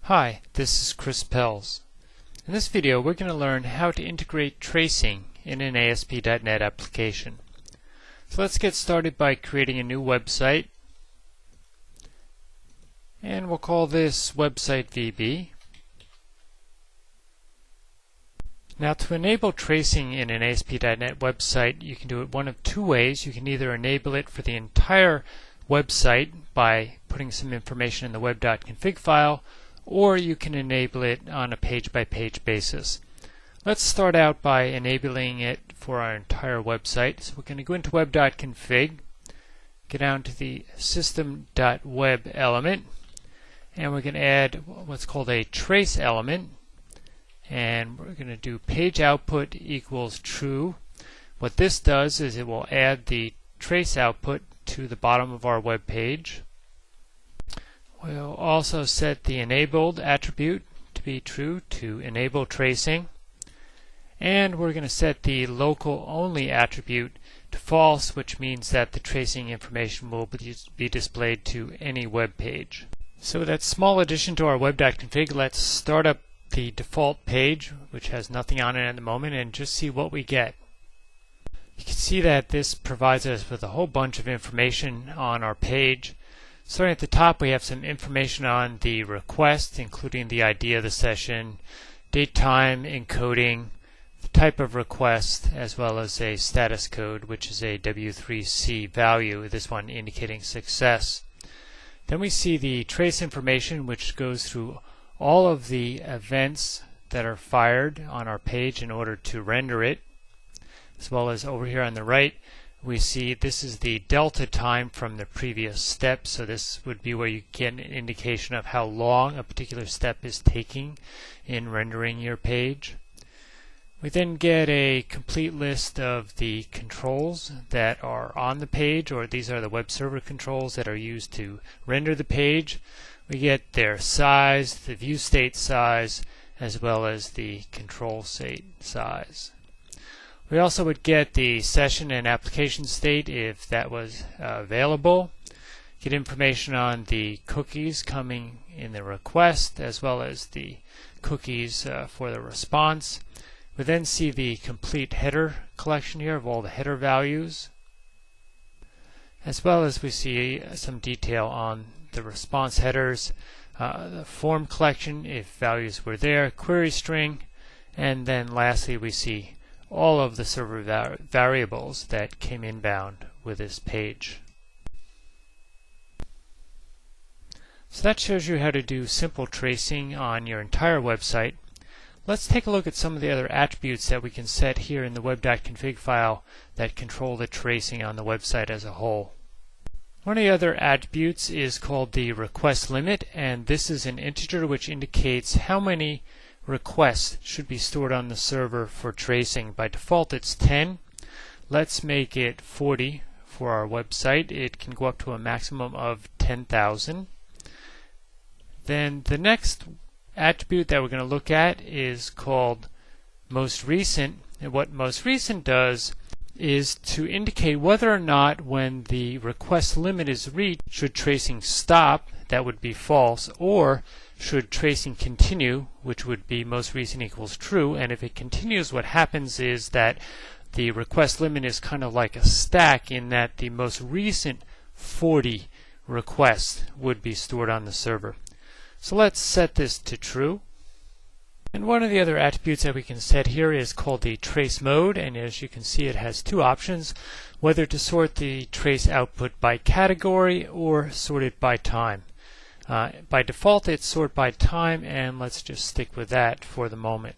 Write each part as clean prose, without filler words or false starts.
Hi, this is Chris Pells. In this video we're going to learn how to integrate tracing in an ASP.NET application. So let's get started by creating a new website, and we'll call this website VB. Now, to enable tracing in an ASP.NET website, you can do it one of two ways. You can either enable it for the entire website by putting some information in the web.config file, or you can enable it on a page-by-page basis. Let's start out by enabling it for our entire website. So we're going to go into web.config, get down to the system.web element, and we're going to add what's called a trace element, and we're going to do page output equals true. What this does is it will add the trace output to the bottom of our web page. We'll also set the enabled attribute to be true to enable tracing, and we're going to set the local only attribute to false, which means that the tracing information will be displayed to any web page. So with that small addition to our web.config, let's start up the default page, which has nothing on it at the moment, and just see what we get. You can see that this provides us with a whole bunch of information on our page. Starting at the top, we have some information on the request, including the ID of the session, date, time, encoding, the type of request, as well as a status code, which is a W3C value, this one indicating success. Then we see the trace information, which goes through all of the events that are fired on our page in order to render it, as well as over here on the right we see this is the delta time from the previous step. So this would be where you get an indication of how long a particular step is taking in rendering your page. We then get a complete list of the controls that are on the page, or these are the web server controls that are used to render the page. We get their size, the view state size, as well as the control state size. We also would get the session and application state if that was available. Get information on the cookies coming in the request, as well as the cookies for the response. We then see the complete header collection here of all the header values, as well as we see some detail on the response headers, the form collection if values were there, query string, and then lastly we see all of the server variables that came inbound with this page. So that shows you how to do simple tracing on your entire website. Let's take a look at some of the other attributes that we can set here in the web.config file that control the tracing on the website as a whole. One of the other attributes is called the request limit, and this is an integer which indicates how many requests should be stored on the server for tracing. By default it's 10. Let's make it 40 for our website. It can go up to a maximum of 10,000. Then the next attribute that we're going to look at is called most recent, and what most recent does is to indicate whether or not when the request limit is reached, should tracing stop, that would be false, or should tracing continue, which would be most recent equals true. And if it continues, what happens is that the request limit is kind of like a stack, in that the most recent 40 requests would be stored on the server. So let's set this to true. And one of the other attributes that we can set here is called the trace mode, and as you can see it has two options, whether to sort the trace output by category or sort it by time. By default it's sort by time, and let's just stick with that for the moment.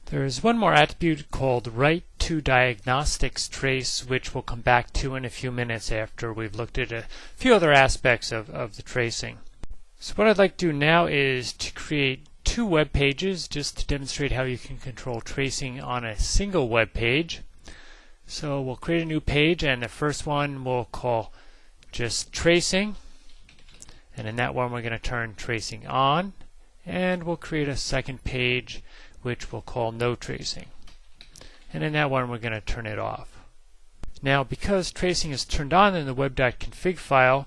There is one more attribute called write to diagnostics trace, which we'll come back to in a few minutes after we've looked at a few other aspects of the tracing. So what I'd like to do now is to create two web pages just to demonstrate how you can control tracing on a single web page. So we'll create a new page, and the first one we'll call just tracing, and in that one we're going to turn tracing on, and we'll create a second page which we'll call no tracing, and in that one we're going to turn it off. Now, because tracing is turned on in the web.config file,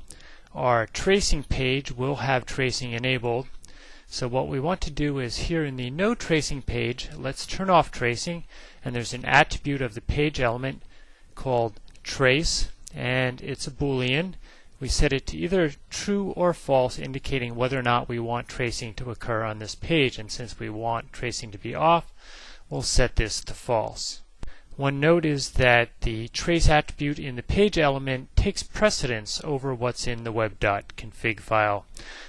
our tracing page will have tracing enabled. So what we want to do is here in the no tracing page, let's turn off tracing, and there's an attribute of the page element called trace, and it's a Boolean. We set it to either true or false, indicating whether or not we want tracing to occur on this page, and since we want tracing to be off, we'll set this to false. One note is that the trace attribute in the page element takes precedence over what's in the web.config file.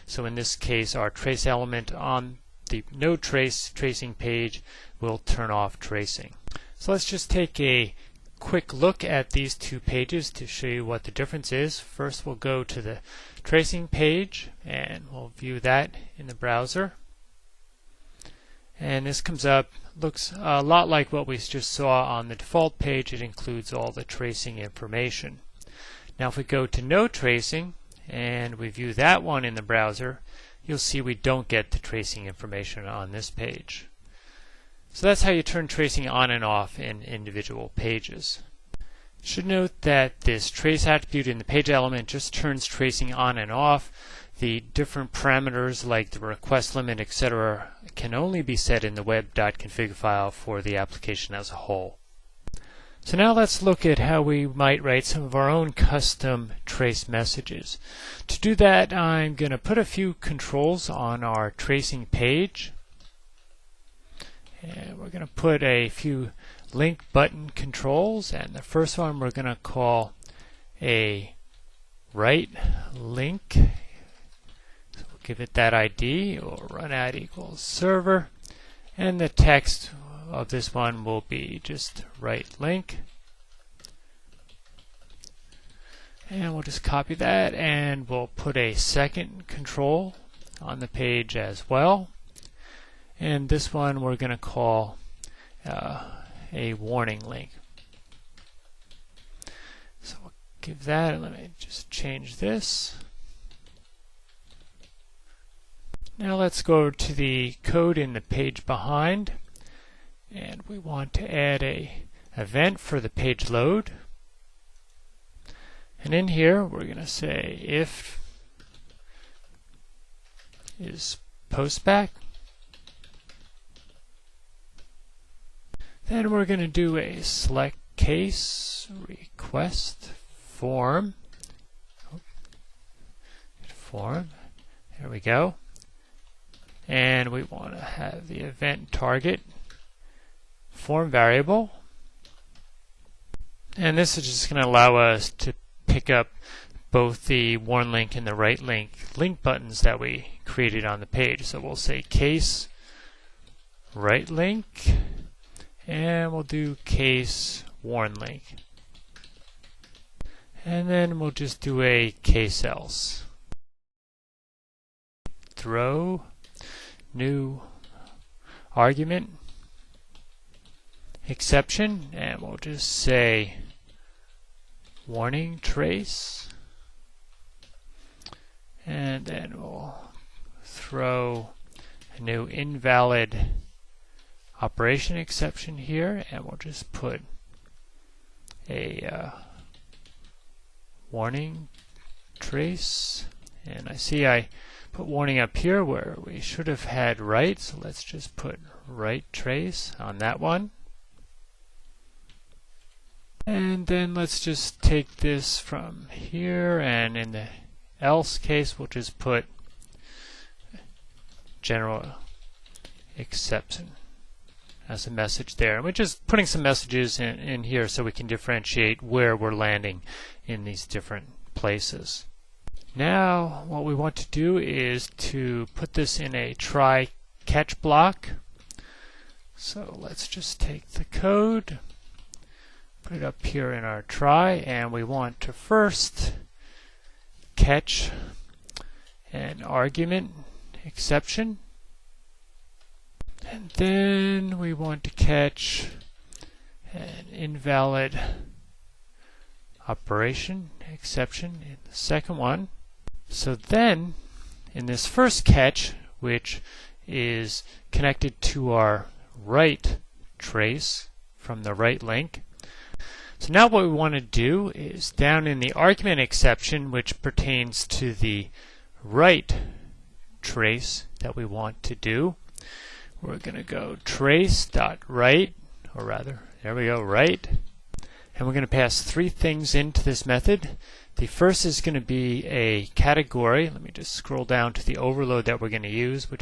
So in this case, our trace element on the no trace tracing page will turn off tracing. So let's just take a quick look at these two pages to show you what the difference is. First, we'll go to the tracing page and we'll view that in the browser. And this comes up, looks a lot like what we just saw on the default page. It includes all the tracing information. Now if we go to no tracing and we view that one in the browser, you'll see we don't get the tracing information on this page. So that's how you turn tracing on and off in individual pages. You should note that this trace attribute in the page element just turns tracing on and off. The different parameters like the request limit, etc. can only be set in the web.config file for the application as a whole. So now let's look at how we might write some of our own custom trace messages. To do that, I'm going to put a few controls on our tracing page. And we're going to put a few link button controls, and the first one we're going to call a write link. Give it that ID, or run at equals server, and the text of this one will be just write link. And we'll just copy that, and we'll put a second control on the page as well. And this one we're going to call a warning link. So we'll give that, let me just change this. Now let's go to the code in the page behind, and we want to add a event for the page load. And in here we're going to say if is postback. Then we're going to do a select case request form. There we go. And we want to have the event target form variable. And this is just going to allow us to pick up both the warn link and the write link buttons that we created on the page. So we'll say case write link, and we'll do case warn link. And then we'll just do a case else. Throw new argument exception, and we'll just say warning trace, and then we'll throw a new invalid operation exception here, and we'll just put a warning trace. And I see I put warning up here where we should have had write, so let's just put write trace on that one. And then let's just take this from here, and in the else case we'll just put general exception as a message there. And we're just putting some messages in here so we can differentiate where we're landing in these different places. Now what we want to do is to put this in a try catch block. So let's just take the code, put it up here in our try, and we want to first catch an argument exception, and then we want to catch an invalid operation exception in the second one. So then in this first catch, which is connected to our write trace from the write link, so now what we want to do is down in the argument exception, which pertains to the write trace that we want to do. We're going to go trace.write, or rather, there we go, write. And we're going to pass three things into this method. The first is going to be a category. Let me just scroll down to the overload that we're going to use, which